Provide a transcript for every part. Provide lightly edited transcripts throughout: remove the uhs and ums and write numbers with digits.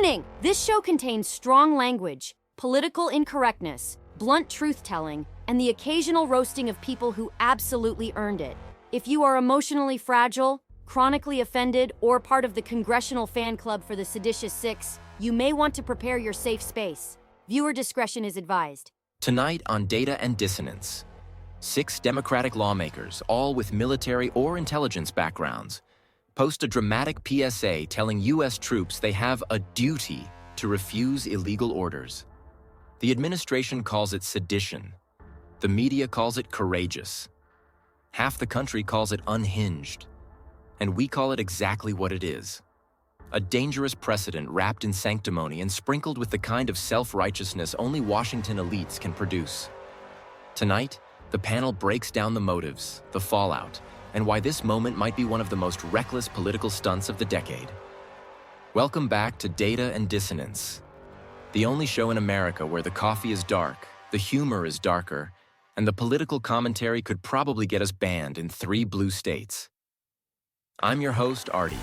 Warning! This show contains strong language, political incorrectness, blunt truth-telling, and the occasional roasting of people who absolutely earned it. If you are emotionally fragile, chronically offended, or part of the congressional fan club for the Seditious Six, you may want to prepare your safe space. Viewer discretion is advised. Tonight on Data and Dissonance, 6 Democratic lawmakers, all with military or intelligence backgrounds, post a dramatic PSA telling U.S. troops they have a duty to refuse illegal orders. The administration calls it sedition. The media calls it courageous. Half the country calls it unhinged. And we call it exactly what it is. A dangerous precedent wrapped in sanctimony and sprinkled with the kind of self-righteousness only Washington elites can produce. Tonight, the panel breaks down the motives, the fallout, and why this moment might be one of the most reckless political stunts of the decade. Welcome back to Data and Dissonance, the only show in America where the coffee is dark, the humor is darker, and the political commentary could probably get us banned in 3 blue states. I'm your host, Artie,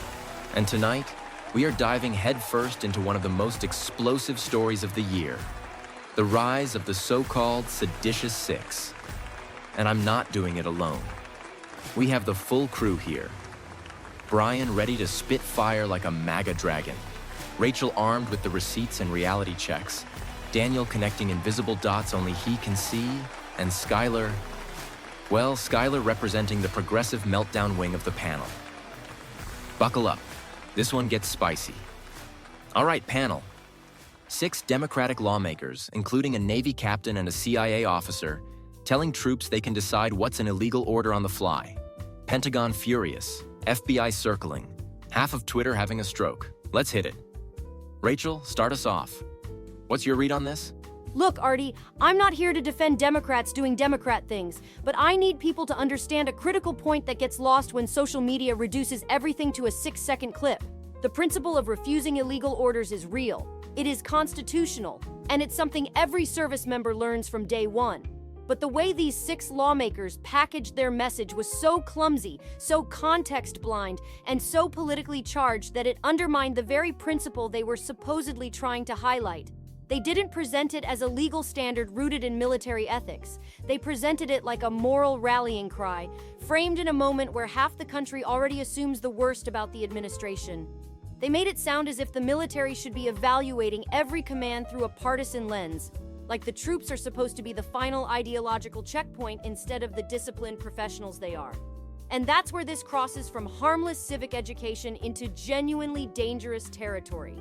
and tonight, we are diving headfirst into one of the most explosive stories of the year, the rise of the so-called Seditious Six. And I'm not doing it alone. We have the full crew here. Brian ready to spit fire like a MAGA dragon. Rachel armed with the receipts and reality checks. Daniel connecting invisible dots only he can see. And Skylar, well, Skylar representing the progressive meltdown wing of the panel. Buckle up. This one gets spicy. All right, panel. 6 Democratic lawmakers, including a Navy captain and a CIA officer, telling troops they can decide what's an illegal order on the fly. Pentagon furious, FBI circling, half of Twitter having a stroke. Let's hit it. Rachel, start us off. What's your read on this? Look, Artie, I'm not here to defend Democrats doing Democrat things, but I need people to understand a critical point that gets lost when social media reduces everything to a 6-second clip. The principle of refusing illegal orders is real. It is constitutional, and it's something every service member learns from day one. But the way these 6 lawmakers packaged their message was so clumsy, so context-blind, and so politically charged that it undermined the very principle they were supposedly trying to highlight. They didn't present it as a legal standard rooted in military ethics. They presented it like a moral rallying cry, framed in a moment where half the country already assumes the worst about the administration. They made it sound as if the military should be evaluating every command through a partisan lens, like the troops are supposed to be the final ideological checkpoint instead of the disciplined professionals they are. And that's where this crosses from harmless civic education into genuinely dangerous territory.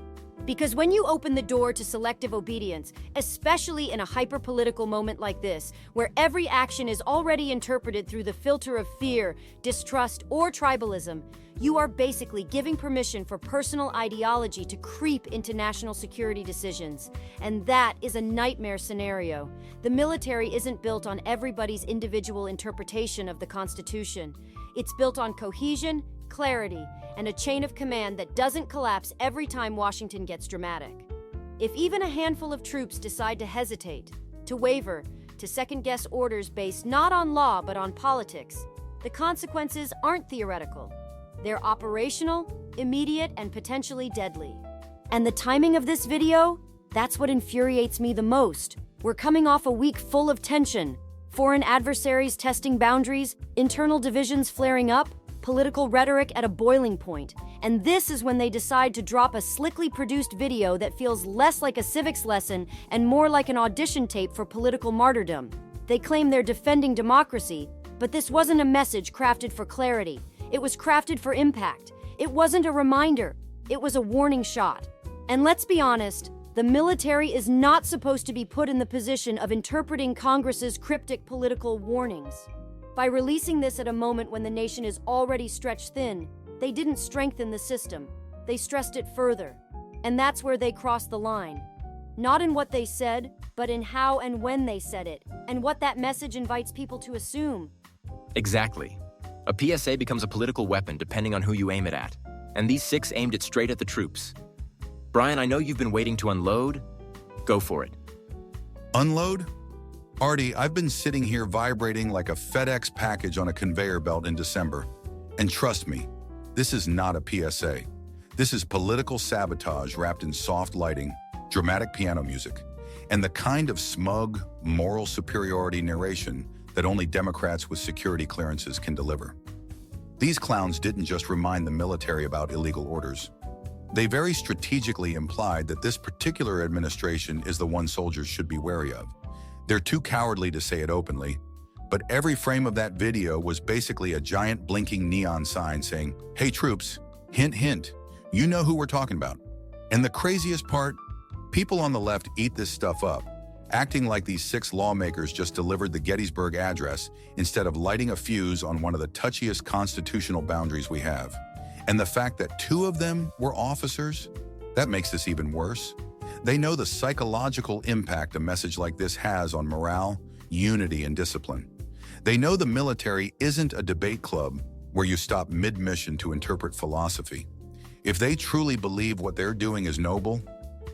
Because when you open the door to selective obedience, especially in a hyper-political moment like this, where every action is already interpreted through the filter of fear, distrust, or tribalism, you are basically giving permission for personal ideology to creep into national security decisions. And that is a nightmare scenario. The military isn't built on everybody's individual interpretation of the Constitution. It's built on cohesion, clarity, and a chain of command that doesn't collapse every time Washington gets dramatic. If even a handful of troops decide to hesitate, to waver, to second-guess orders based not on law but on politics, the consequences aren't theoretical. They're operational, immediate, and potentially deadly. And the timing of this video? That's what infuriates me the most. We're coming off a week full of tension. Foreign adversaries testing boundaries, internal divisions flaring up, political rhetoric at a boiling point. And this is when they decide to drop a slickly produced video that feels less like a civics lesson and more like an audition tape for political martyrdom. They claim they're defending democracy, but this wasn't a message crafted for clarity. It was crafted for impact. It wasn't a reminder. It was a warning shot. And let's be honest, the military is not supposed to be put in the position of interpreting Congress's cryptic political warnings. By releasing this at a moment when the nation is already stretched thin, they didn't strengthen the system. They stressed it further. And that's where they crossed the line. Not in what they said, but in how and when they said it, and what that message invites people to assume. Exactly. A PSA becomes a political weapon depending on who you aim it at. And these 6 aimed it straight at the troops. Brian, I know you've been waiting to unload. Go for it. Unload? Artie, I've been sitting here vibrating like a FedEx package on a conveyor belt in December. And trust me, this is not a PSA. This is political sabotage wrapped in soft lighting, dramatic piano music, and the kind of smug, moral superiority narration that only Democrats with security clearances can deliver. These clowns didn't just remind the military about illegal orders. They very strategically implied that this particular administration is the one soldiers should be wary of. They're too cowardly to say it openly, but every frame of that video was basically a giant blinking neon sign saying, "Hey troops, hint, hint, you know who we're talking about." And the craziest part, people on the left eat this stuff up, acting like these 6 lawmakers just delivered the Gettysburg Address instead of lighting a fuse on one of the touchiest constitutional boundaries we have. And the fact that 2 of them were officers, that makes this even worse. They know the psychological impact a message like this has on morale, unity, and discipline. They know the military isn't a debate club where you stop mid-mission to interpret philosophy. If they truly believe what they're doing is noble,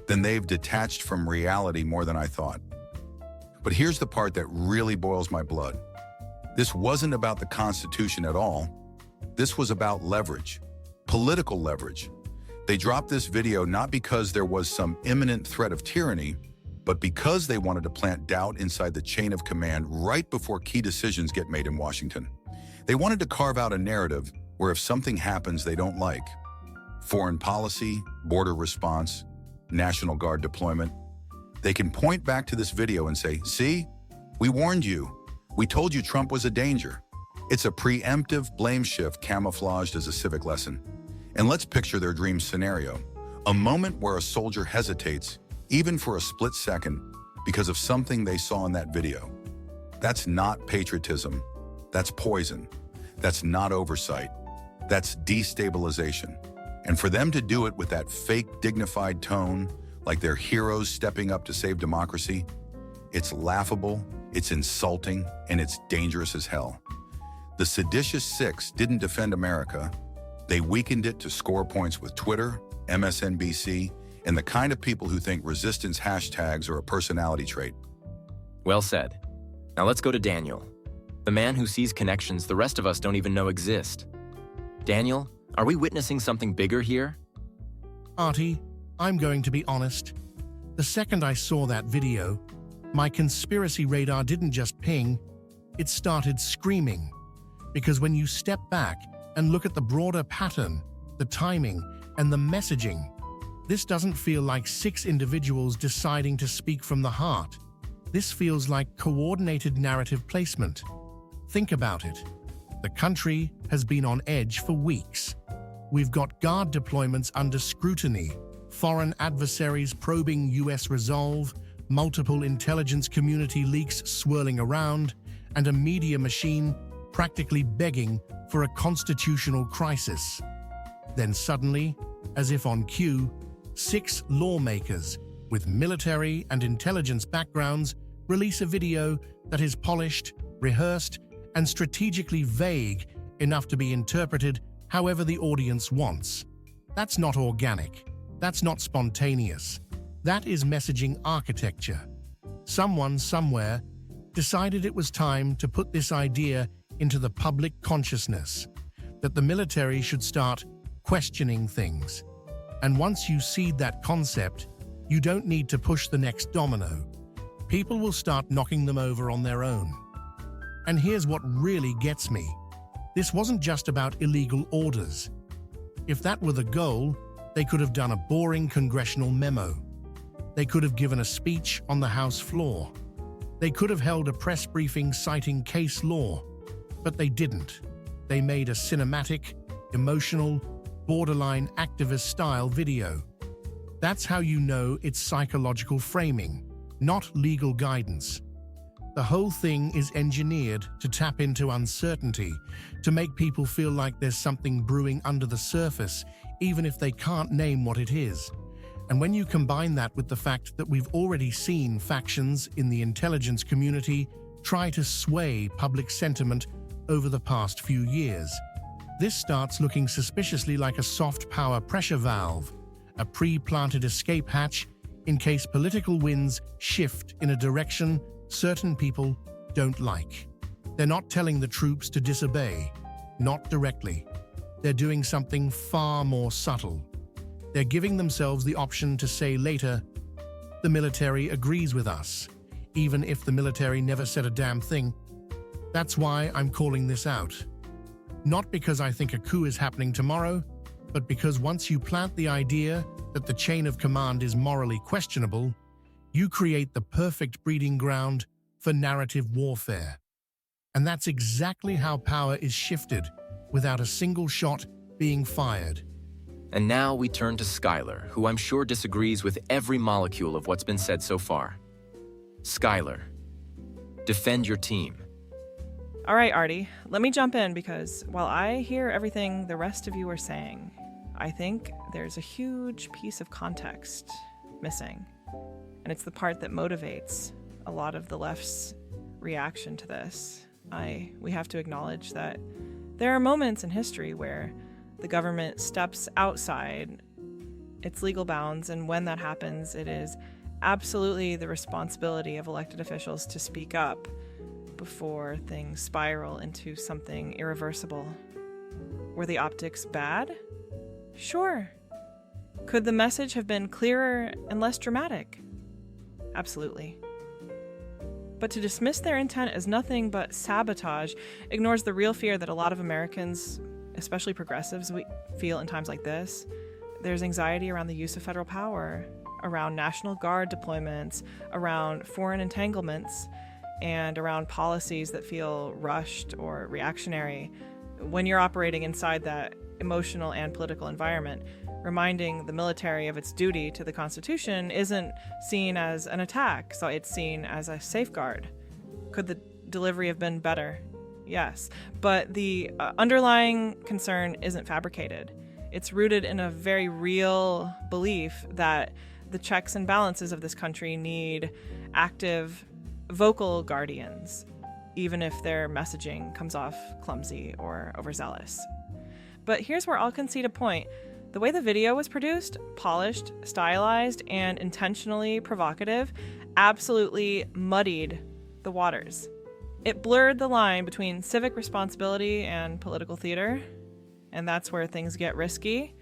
then they've detached from reality more than I thought. But here's the part that really boils my blood. This wasn't about the Constitution at all. This was about leverage, political leverage. They dropped this video not because there was some imminent threat of tyranny, but because they wanted to plant doubt inside the chain of command right before key decisions get made in Washington. They wanted to carve out a narrative where if something happens they don't like, foreign policy, border response, National Guard deployment, they can point back to this video and say, "See, we warned you. We told you Trump was a danger." It's a preemptive blame shift camouflaged as a civic lesson. And let's picture their dream scenario. A moment where a soldier hesitates, even for a split second, because of something they saw in that video. That's not patriotism. That's poison. That's not oversight. That's destabilization. And for them to do it with that fake, dignified tone, like they're heroes stepping up to save democracy, it's laughable, it's insulting, and it's dangerous as hell. The Seditious Six didn't defend America. They weakened it to score points with Twitter, MSNBC, and the kind of people who think resistance hashtags are a personality trait. Well said. Now let's go to Daniel, the man who sees connections the rest of us don't even know exist. Daniel, are we witnessing something bigger here? Artie, I'm going to be honest. The second I saw that video, my conspiracy radar didn't just ping, it started screaming. Because when you step back and look at the broader pattern, the timing, and the messaging, this doesn't feel like 6 individuals deciding to speak from the heart. This feels like coordinated narrative placement. Think about it. The country has been on edge for weeks. We've got Guard deployments under scrutiny, foreign adversaries probing US resolve, multiple intelligence community leaks swirling around, and a media machine practically begging for a constitutional crisis. Then suddenly, as if on cue, 6 lawmakers with military and intelligence backgrounds release a video that is polished, rehearsed, and strategically vague enough to be interpreted however the audience wants. That's not organic. That's not spontaneous. That is messaging architecture. Someone somewhere decided it was time to put this idea into the public consciousness, that the military should start questioning things. And once you seed that concept, you don't need to push the next domino. People will start knocking them over on their own. And here's what really gets me. This wasn't just about illegal orders. If that were the goal, they could have done a boring congressional memo. They could have given a speech on the House floor. They could have held a press briefing citing case law. But they didn't. They made a cinematic, emotional, borderline activist-style video. That's how you know it's psychological framing, not legal guidance. The whole thing is engineered to tap into uncertainty, to make people feel like there's something brewing under the surface, even if they can't name what it is. And when you combine that with the fact that we've already seen factions in the intelligence community try to sway public sentiment over the past few years, this starts looking suspiciously like a soft power pressure valve, a pre-planted escape hatch in case political winds shift in a direction certain people don't like. They're not telling the troops to disobey, not directly. They're doing something far more subtle. They're giving themselves the option to say later, the military agrees with us, even if the military never said a damn thing. That's why I'm calling this out. Not because I think a coup is happening tomorrow, but because once you plant the idea that the chain of command is morally questionable, you create the perfect breeding ground for narrative warfare. And that's exactly how power is shifted without a single shot being fired. And now we turn to Skylar, who I'm sure disagrees with every molecule of what's been said so far. Skylar, defend your team. All right, Artie, let me jump in because while I hear everything the rest of you are saying, I think there's a huge piece of context missing. And it's the part that motivates a lot of the left's reaction to this. We have to acknowledge that there are moments in history where the government steps outside its legal bounds, and when that happens, it is absolutely the responsibility of elected officials to speak up before things spiral into something irreversible. Were the optics bad? Sure. Could the message have been clearer and less dramatic? Absolutely. But to dismiss their intent as nothing but sabotage ignores the real fear that a lot of Americans, especially progressives, we feel in times like this. There's anxiety around the use of federal power, around National Guard deployments, around foreign entanglements, and around policies that feel rushed or reactionary. When you're operating inside that emotional and political environment, reminding the military of its duty to the Constitution isn't seen as an attack, so it's seen as a safeguard. Could the delivery have been better? Yes, but the underlying concern isn't fabricated. It's rooted in a very real belief that the checks and balances of this country need active, vocal guardians, even if their messaging comes off clumsy or overzealous. But here's where I'll concede a point. The way the video was produced, polished, stylized, and intentionally provocative, absolutely muddied the waters. It blurred the line between civic responsibility and political theater, and that's where things get risky.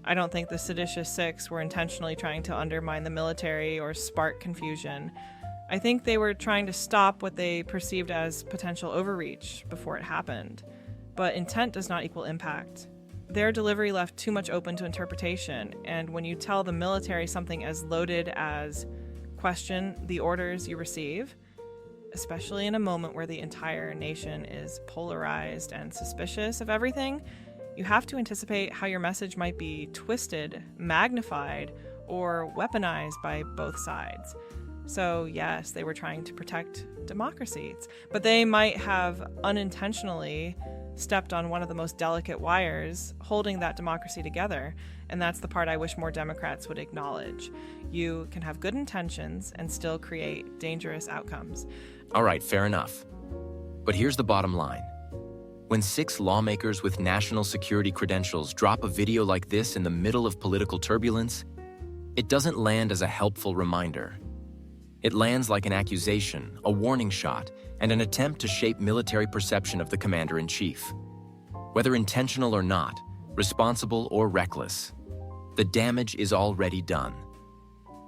I don't think the Seditious Six were intentionally trying to undermine the military or spark confusion. I think they were trying to stop what they perceived as potential overreach before it happened. But intent does not equal impact. Their delivery left too much open to interpretation, and when you tell the military something as loaded as question the orders you receive, especially in a moment where the entire nation is polarized and suspicious of everything, you have to anticipate how your message might be twisted, magnified, or weaponized by both sides. So yes, they were trying to protect democracies, but they might have unintentionally stepped on one of the most delicate wires holding that democracy together, and that's the part I wish more Democrats would acknowledge. You can have good intentions and still create dangerous outcomes. All right, fair enough. But here's the bottom line. When 6 lawmakers with national security credentials drop a video like this in the middle of political turbulence, it doesn't land as a helpful reminder. It lands like an accusation, a warning shot, and an attempt to shape military perception of the commander-in-chief. Whether intentional or not, responsible or reckless, the damage is already done.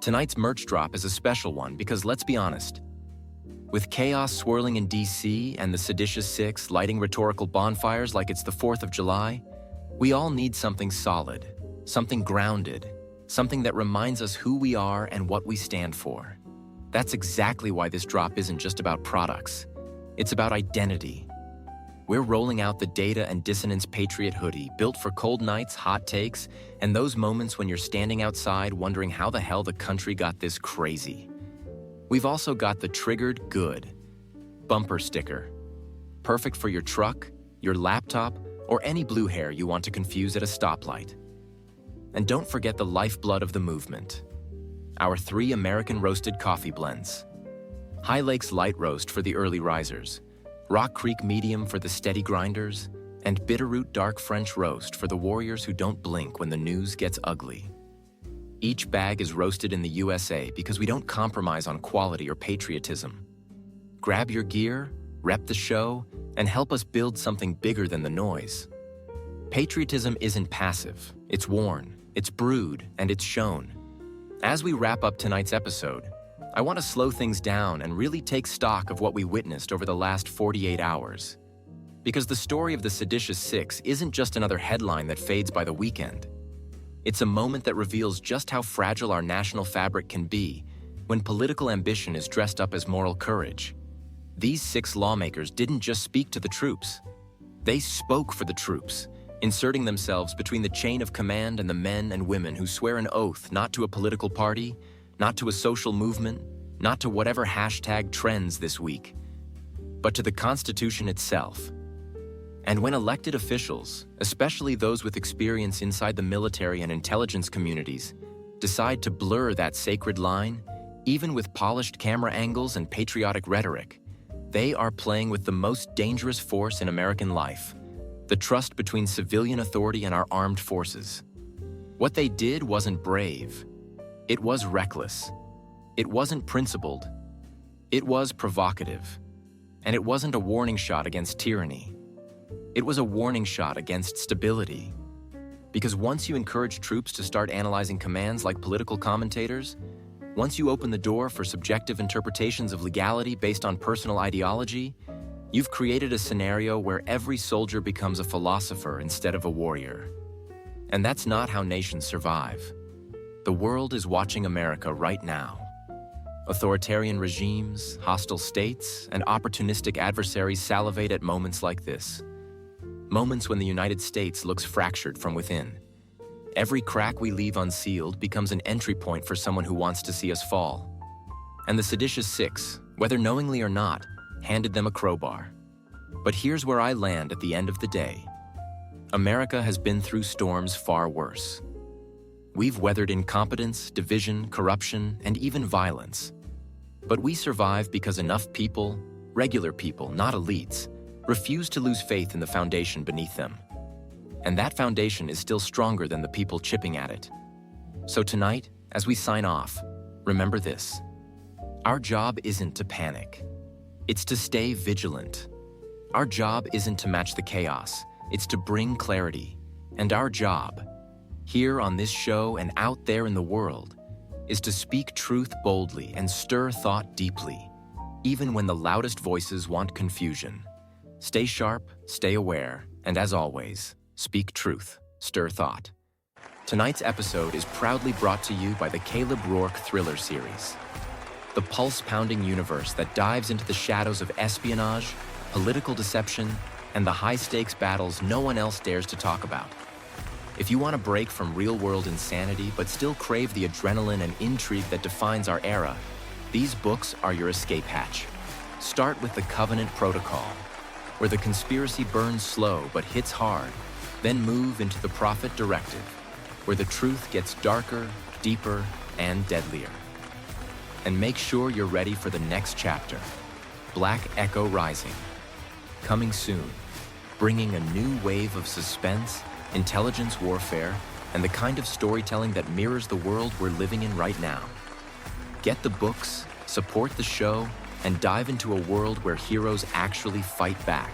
Tonight's merch drop is a special one because, let's be honest, with chaos swirling in DC and the Seditious Six lighting rhetorical bonfires like it's the 4th of July, we all need something solid, something grounded, something that reminds us who we are and what we stand for. That's exactly why this drop isn't just about products. It's about identity. We're rolling out the Data and Dissonance Patriot hoodie, built for cold nights, hot takes, and those moments when you're standing outside wondering how the hell the country got this crazy. We've also got the Triggered Good bumper sticker, perfect for your truck, your laptop, or any blue hair you want to confuse at a stoplight. And don't forget the lifeblood of the movement, our 3 American roasted coffee blends. High Lakes Light Roast for the early risers, Rock Creek Medium for the steady grinders, and Bitterroot Dark French Roast for the warriors who don't blink when the news gets ugly. Each bag is roasted in the USA because we don't compromise on quality or patriotism. Grab your gear, rep the show, and help us build something bigger than the noise. Patriotism isn't passive, it's worn, it's brewed, and it's shown. As we wrap up tonight's episode, I want to slow things down and really take stock of what we witnessed over the last 48 hours. Because the story of the Seditious Six isn't just another headline that fades by the weekend. It's a moment that reveals just how fragile our national fabric can be when political ambition is dressed up as moral courage. These 6 lawmakers didn't just speak to the troops. They spoke for the troops, inserting themselves between the chain of command and the men and women who swear an oath not to a political party, not to a social movement, not to whatever hashtag trends this week, but to the Constitution itself. And when elected officials, especially those with experience inside the military and intelligence communities, decide to blur that sacred line, even with polished camera angles and patriotic rhetoric, they are playing with the most dangerous force in American life, the trust between civilian authority and our armed forces. What they did wasn't brave. It was reckless. It wasn't principled. It was provocative. And it wasn't a warning shot against tyranny. It was a warning shot against stability. Because once you encourage troops to start analyzing commands like political commentators, once you open the door for subjective interpretations of legality based on personal ideology, you've created a scenario where every soldier becomes a philosopher instead of a warrior. And that's not how nations survive. The world is watching America right now. Authoritarian regimes, hostile states, and opportunistic adversaries salivate at moments like this. Moments when the United States looks fractured from within. Every crack we leave unsealed becomes an entry point for someone who wants to see us fall. And the Seditious Six, whether knowingly or not, handed them a crowbar. But here's where I land at the end of the day. America has been through storms far worse. We've weathered incompetence, division, corruption, and even violence. But we survive because enough people, regular people, not elites, refuse to lose faith in the foundation beneath them. And that foundation is still stronger than the people chipping at it. So tonight, as we sign off, remember this. Our job isn't to panic. It's to stay vigilant. Our job isn't to match the chaos. It's to bring clarity. And our job, here on this show and out there in the world, is to speak truth boldly and stir thought deeply, even when the loudest voices want confusion. Stay sharp, stay aware, and as always, speak truth, stir thought. Tonight's episode is proudly brought to you by the Caleb Rourke Thriller series, the pulse-pounding universe that dives into the shadows of espionage, political deception, and the high-stakes battles no one else dares to talk about. If you want a break from real-world insanity but still crave the adrenaline and intrigue that defines our era, these books are your escape hatch. Start with the Covenant Protocol, where the conspiracy burns slow but hits hard, then move into the Prophet Directive, where the truth gets darker, deeper, and deadlier. And make sure you're ready for the next chapter, Black Echo Rising. Coming soon, bringing a new wave of suspense, intelligence warfare, and the kind of storytelling that mirrors the world we're living in right now. Get the books, support the show, and dive into a world where heroes actually fight back.